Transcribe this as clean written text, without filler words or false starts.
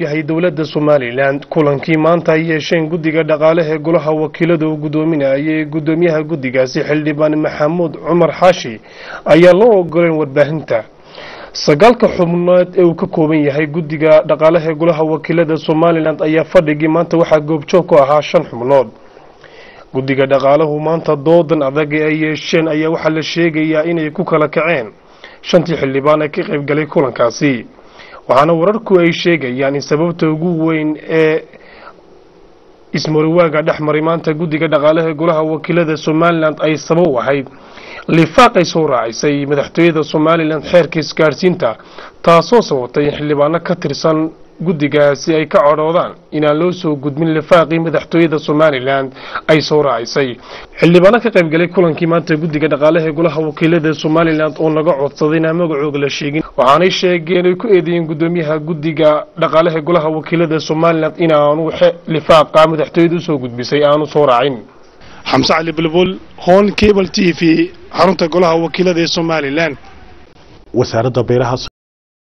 yahay dawladda Somaliland kulankii maanta ay yeesheen guddiga dhaqaalaha golaha wakiilada uu gudoominayay gudoomiyaha guddigaasi xildhibaan Maxamuud Cumar Xaashi ayaa loo ogoleen warbaahinta sagaalka xubnood ee uu ka kooban yahay guddiga dhaqaalaha golaha wakiilada Somaliland ayaa fadhigii maanta waxa goobjoog ku ahaa 5 xubnood guddiga dhaqaalahu maanta doodan adag ay yeesheen ayaa waxa la sheegayaa inay ku kala kaceen 5 xildhibaan ee ka qayb galay kulankaasi waxaana wararku ay sheegayaan in sababta ugu weyn ee ismariwaaga dhaxmaray maanta guddiga dhaqaalaha golaha wakiilada Somaliland ay sabab ahayd lifaaqay soo raacisay madaxtooyada Somaliland xeerka isgaarsiinta taasoo sababtay in xildhibaano ka tirsan guddigaasi ay ka codoodaan inaan loo soo gudbin lifaaqii madaxtooyada Somaliland ay soo raacisay xildhibaano ka qayb galay kulankii maanta guddiga dhaqaalaha golaha wakiilada Somaliland oo naga codsaday in magacooda la sheegin waxaanay sheegeen ay ku eedeeyeen gudoomiyaha guddiga dhaqaalaha golaha wakiilada Somaliland inaanu lifaaqa madaxtooyada soo gudbisay aanu soo raacin xamse cali bulbul Hon Cable TV xarunta golaha wakiilada Somaliland wasaaradda beeraha